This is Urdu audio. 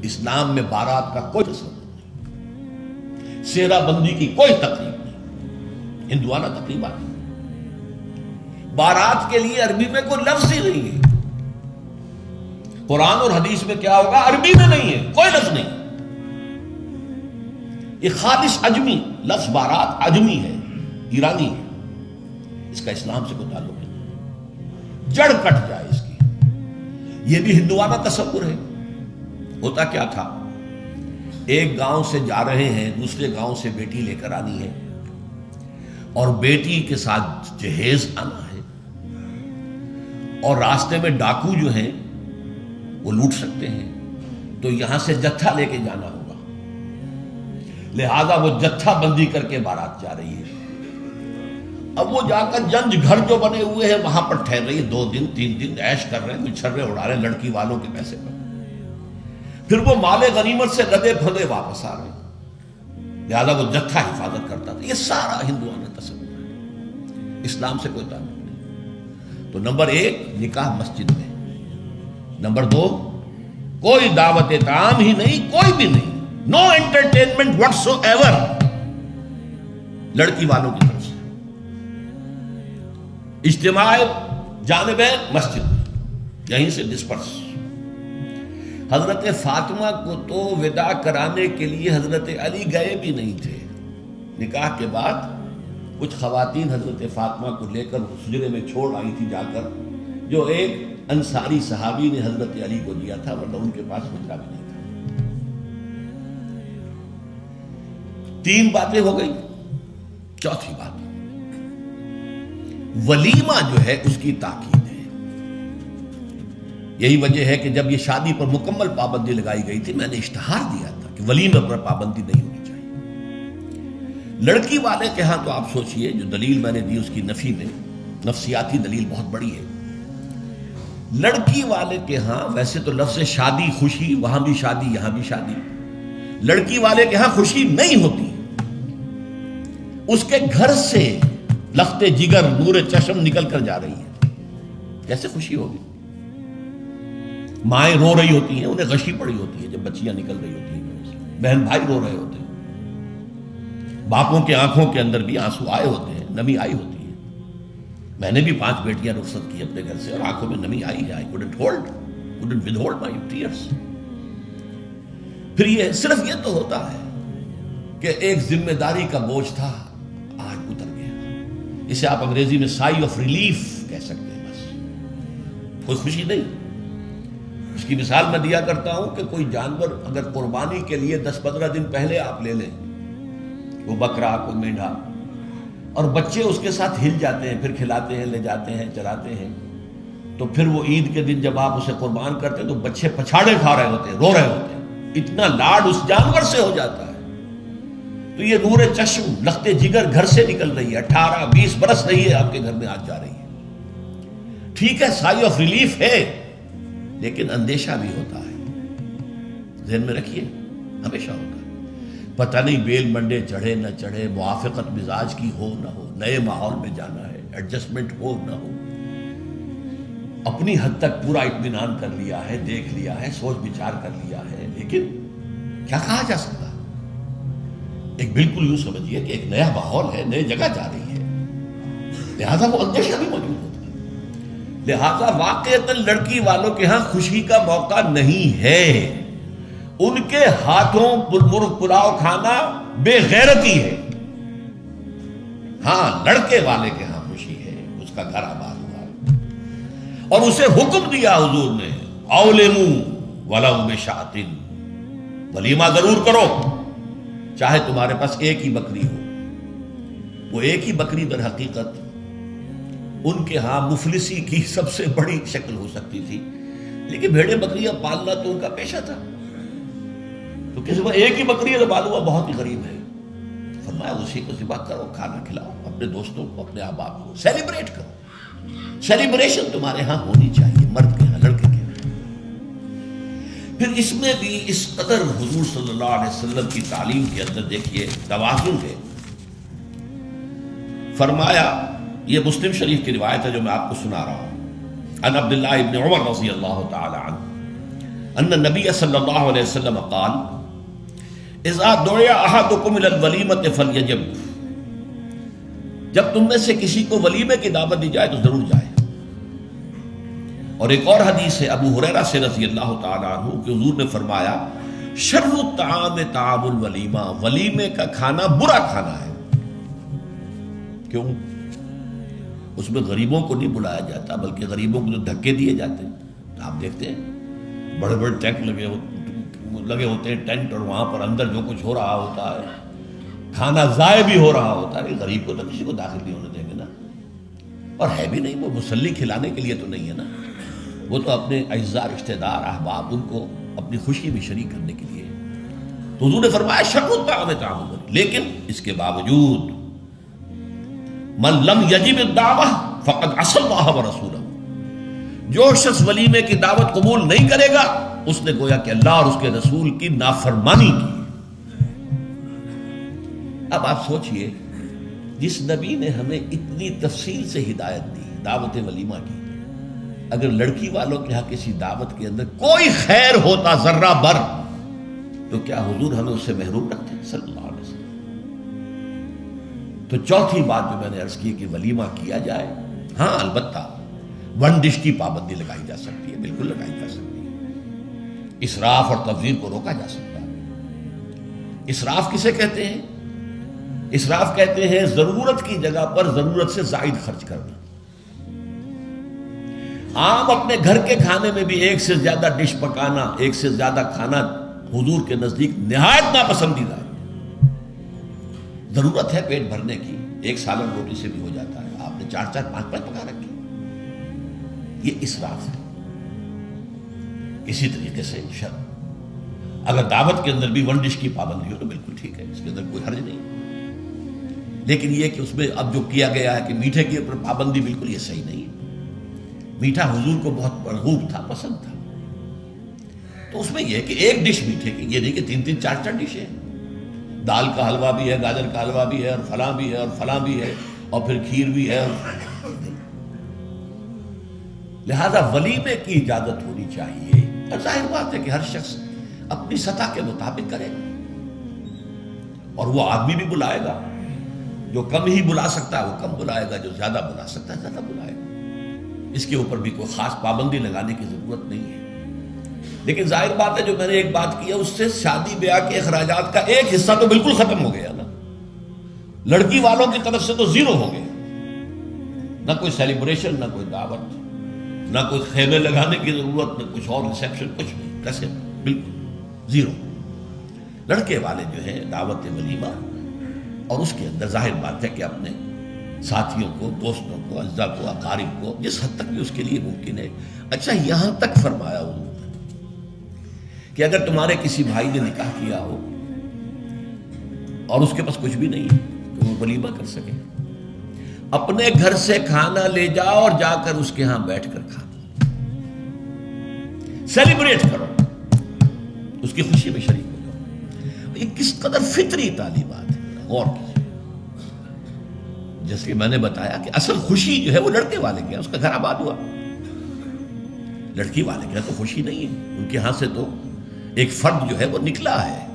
اسلام میں بارات کا کوئی تصور نہیں، سیرا بندی کی کوئی تقریب نہیں، ہندوانہ تقریبات نہیں۔ بارات کے لیے عربی میں کوئی لفظ ہی نہیں ہے۔ قرآن اور حدیث میں کیا ہوگا؟ عربی میں نہیں ہے، کوئی لفظ نہیں۔ یہ خالص عجمی لفظ بارات عجمی ہے، ایرانی ہے، اس کا اسلام سے کوئی تعلق نہیں، جڑ کٹ جائے اس کی۔ یہ بھی ہندوانہ تصور ہے۔ ہوتا کیا تھا، ایک گاؤں سے جا رہے ہیں، دوسرے گاؤں سے بیٹی لے کر آنی ہے، اور بیٹی کے ساتھ جہیز آنا ہے، اور راستے میں ڈاکو جو ہیں وہ لوٹ سکتے ہیں، تو یہاں سے جتھا لے کے جانا ہوگا، لہذا وہ جتھا بندی کر کے بارات جا رہی ہے۔ اب وہ جا کر جنج گھر جو بنے ہوئے ہیں وہاں پر ٹھہر رہی ہے، 2 دن 3 دن عیش کر رہے ہیں، کوئی چھرے اڑا رہے ہیں لڑکی والوں کے پیسے پر، پھر وہ مال غنیمت سے لدے پھدے واپس آ رہے ہیں، لہذا وہ جتھا حفاظت کرتا تھا۔ یہ سارا ہندوانہ تصور ہے، اسلام سے کوئی تعلق نہیں۔ تو نمبر 1 نکاح مسجد میں، نمبر 2 کوئی دعوت طعام ہی نہیں، کوئی بھی نہیں، نو انٹرٹینمنٹ واٹس ایور لڑکی والوں کی طرف سے۔ اجتماع جانبین مسجد میں، یہیں سے ڈسپرس۔ حضرت فاطمہ کو تو وداع کرانے کے لیے حضرت علی گئے بھی نہیں تھے۔ نکاح کے بعد کچھ خواتین حضرت فاطمہ کو لے کر حجرے میں چھوڑ آئی تھی جا کر، جو ایک انصاری صحابی نے حضرت علی کو دیا تھا، ورنہ ان کے پاس حجرہ بھی نہیں تھا۔ 3 باتیں ہو گئی۔ چوتھی بات، ولیمہ جو ہے اس کی تاکید ہے۔ یہی وجہ ہے کہ جب یہ شادی پر مکمل پابندی لگائی گئی تھی، میں نے اشتہار دیا تھا کہ ولیمے پر پابندی نہیں ہونی چاہیے۔ لڑکی والے کے ہاں تو آپ سوچئے، جو دلیل میں نے دی اس کی نفی میں، نفسیاتی دلیل بہت بڑی ہے۔ لڑکی والے کے ہاں ویسے تو لفظ شادی خوشی، وہاں بھی شادی یہاں بھی شادی، لڑکی والے کے ہاں خوشی نہیں ہوتی۔ اس کے گھر سے لخت جگر نور چشم نکل کر جا رہی ہے، کیسے خوشی ہوگی؟ مائیں رو رہی ہوتی ہیں، انہیں غشی پڑی ہوتی ہے جب بچیاں نکل رہی ہوتی ہیں، بہن بھائی رو رہے ہوتے ہیں، باپوں کے آنکھوں کے اندر بھی آنسو آئے ہوتے ہیں، نمی آئی ہوتی ہے۔ میں نے بھی 5 بیٹیاں رخصت کی اپنے گھر سے، اور آنکھوں میں نمی آئی ہے۔ I couldn't withhold my tears۔ پھر یہ صرف یہ تو ہوتا ہے کہ ایک ذمہ داری کا بوجھ تھا، آج اتر گیا۔ اسے آپ انگریزی میں سائی آف ریلیف کہہ سکتے ہیں، بس کوئی خوشی نہیں۔ اس کی مثال میں دیا کرتا ہوں کہ کوئی جانور اگر قربانی کے لیے 10-15 دن پہلے آپ لے لیں، وہ بکرا، کوئی مینڈھا، اور بچے اس کے ساتھ ہل جاتے ہیں، پھر کھلاتے ہیں، لے جاتے ہیں، چراتے ہیں، تو پھر وہ عید کے دن جب آپ اسے قربان کرتے ہیں تو بچے پچھاڑے کھا رہے ہوتے ہیں، رو رہے ہوتے ہیں، اتنا لاڈ اس جانور سے ہو جاتا ہے۔ تو یہ نور چشم لخت جگر گھر سے نکل رہی ہے، 18-20 برس رہی ہے آپ کے گھر میں، آج جا رہی ہے۔ ٹھیک ہے، سائی آف ریلیف ہے، لیکن اندیشہ بھی ہوتا ہے، ذہن میں رکھیے، ہمیشہ ہوتا ہے۔ پتہ نہیں بیل منڈے چڑھے نہ چڑھے، موافقت مزاج کی ہو نہ ہو، نئے ماحول میں جانا ہے، ایڈجسٹمنٹ ہو نہ ہو، اپنی حد تک پورا اطمینان کر لیا ہے، دیکھ لیا ہے، سوچ بچار کر لیا ہے، لیکن کیا کہا جا سکتا؟ ایک بالکل یوں سمجھیے کہ ایک نیا ماحول ہے، نئے جگہ جا رہی ہے، لہذا وہ اندیشہ بھی موجود ہوتا ہے۔ لہذا واقعتاً لڑکی والوں کے ہاں خوشی کا موقع نہیں ہے۔ ان کے ہاتھوں مرغ پلاؤ کھانا بے غیرتی ہے۔ ہاں، لڑکے والے کے ہاں خوشی ہے، اس کا گھر آباد ہوا ہے، اور اسے حکم دیا حضور نے، اولموا ولو بشاۃ، ولیمہ ضرور کرو، چاہے تمہارے پاس ایک ہی بکری ہو۔ وہ ایک ہی بکری در حقیقت ان کے ہاں مفلسی کی سب سے بڑی شکل ہو سکتی تھی، لیکن بھیڑیں بکریاں پالنا تو ان کا پیشہ تھا، تو کسی کو ایک ہی بکری معلوم بہت ہی غریب ہے، فرمایا اسی کو ذبح کرو، کھانا کھلاؤ، اپنے دوستوں کو، اپنے احباب کو سیلیبریٹ کرو۔ سیلیبریشن تمہارے ہاں ہونی چاہیے، مرد کے ہاں، لڑکے کے ہاں۔ پھر اس میں بھی اس قدر حضور صلی اللہ علیہ وسلم کی تعلیم کے اندر دیکھیے توازن ہے۔ فرمایا، یہ مسلم شریف کی روایت ہے جو میں آپ کو سنا رہا ہوں، عن عبداللہ ابن عمر رضی اللہ تعالی عنہ ان النبی صلی اللہ علیہ وسلم قال اذا دعی احدکم الی الولیمۃ فلیجب، جب تم میں سے کسی کو ولیمے کی دعوت دی جائے تو ضرور جائے۔ اور ایک اور حدیث ہے ابو ہریرہ سے رضی اللہ تعالی عنہ کہ حضور نے فرمایا شر الطعام طعام الولیمہ، ولیمے کا کھانا برا کھانا ہے۔ کیوں؟ اس میں غریبوں کو نہیں بلایا جاتا بلکہ غریبوں کو جو دھکے دیے جاتے ہیں۔ تو آپ دیکھتے ہیں بڑے بڑے ٹینٹ لگے ہوتے ہیں ٹینٹ، اور وہاں پر اندر جو کچھ ہو رہا ہوتا ہے، کھانا ضائع بھی ہو رہا ہوتا ہے، غریب کو تو کسی کو داخل نہیں ہونے دیں گے نا۔ اور ہے بھی نہیں، وہ مسلی کھلانے کے لیے تو نہیں ہے نا، وہ تو اپنے اعزاء رشتہ دار احباب ان کو اپنی خوشی میں شریک کرنے کے لیے۔ تو حضور نے فرمایا شر الطعام طعام الولیمہ، لیکن اس کے باوجود من لم یجب الدعوہ فقد عصى اللہ ورسولہ، جو شخص ولیمے کی دعوت قبول نہیں کرے گا اس نے گویا کہ اللہ اور اس کے رسول کی نافرمانی کی۔ اب آپ سوچئے جس نبی نے ہمیں اتنی تفصیل سے ہدایت دی دعوت ولیمہ کی، اگر لڑکی والوں کے ہاں کسی دعوت کے اندر کوئی خیر ہوتا ذرہ بر تو کیا حضور ہمیں اس سے محروم رکھتے ہیں صلی اللہ علیہ وسلم؟ تو چوتھی بات جو میں نے عرض کی کہ ولیمہ کیا جائے، ہاں البتہ ون ڈش کی پابندی لگائی جا سکتی ہے، بالکل لگائی جا سکتی ہے، اسراف اور تبذیر کو روکا جا سکتا ہے۔ اسراف کسے کہتے ہیں؟ اسراف کہتے ہیں ضرورت کی جگہ پر ضرورت سے زائد خرچ کرنا۔ عام اپنے گھر کے کھانے میں بھی ایک سے زیادہ ڈش پکانا، ایک سے زیادہ کھانا حضور کے نزدیک نہایت ناپسندیدہ ہے۔ ضرورت ہے پیٹ بھرنے کی، ایک سالن روٹی سے بھی ہو جاتا ہے، آپ نے 4 4 5 5 پکا رکھے، یہ اسراف ہے۔ اسی طریقے سے اگر دعوت کے اندر بھی ون ڈش کی پابندی ہو تو بالکل ٹھیک ہے، اس کے اندر کوئی حرج نہیں، لیکن یہ کہ اس میں اب جو کیا گیا ہے کہ میٹھے کے اوپر پابندی، بالکل یہ صحیح نہیں ہے۔ میٹھا حضور کو بہت مرغوب تھا، پسند تھا، تو اس میں یہ کہ ایک ڈش میٹھے کی، یہ نہیں کہ 3 3 4 4 ڈشیں، دال کا حلوہ بھی ہے، گاجر کا حلوہ بھی ہے، اور فلاں بھی ہے، اور فلاں بھی ہے، اور پھر کھیر بھی ہے۔ لہذا ولیمے کی اجازت ہونی چاہیے، اور ظاہر بات ہے کہ ہر شخص اپنی سطح کے مطابق کرے گا، اور وہ آدمی بھی بلائے گا، جو کم ہی بلا سکتا ہے وہ کم بلائے گا، جو زیادہ بلا سکتا ہے زیادہ بلائے گا۔ اس کے اوپر بھی کوئی خاص پابندی لگانے کی ضرورت نہیں ہے۔ لیکن ظاہر بات ہے جو میں نے ایک بات کی ہے اس سے شادی بیاہ کے اخراجات کا ایک حصہ تو بالکل ختم ہو گیا نا، لڑکی والوں کی طرف سے تو زیرو ہو گئے، نہ کوئی سیلیبریشن، نہ کوئی دعوت، نہ کوئی خیمے لگانے کی ضرورت، نہ کچھ اور ریسیپشن، کچھ نہیں، کیسے بالکل زیرو۔ لڑکے والے جو ہیں دعوت ولیمہ، اور اس کے اندر ظاہر بات ہے کہ اپنے ساتھیوں کو، دوستوں کو، اعزاء کو، اقارب کو جس حد تک بھی اس کے لیے ممکن ہے۔ اچھا یہاں تک فرمایا ہوں کہ اگر تمہارے کسی بھائی نے نکاح کیا ہو اور اس کے پاس کچھ بھی نہیں ہے تو وہ ولیمہ کر سکے، اپنے گھر سے کھانا لے جاؤ اور جا کر اس کے ہاں بیٹھ کر کھاؤ، سیلیبریٹ کرو، اس کی خوشی میں شریک ہو جاؤ۔ یہ کس قدر فطری تعلیمات ہے، غور کیجیے۔ جیسے کہ میں نے بتایا کہ اصل خوشی جو ہے وہ لڑکے والے کے، اس کا گھر آباد ہوا، لڑکی والے کے تو خوشی نہیں ہے، ان کے ہاں سے تو ایک فرد جو ہے وہ نکلا ہے۔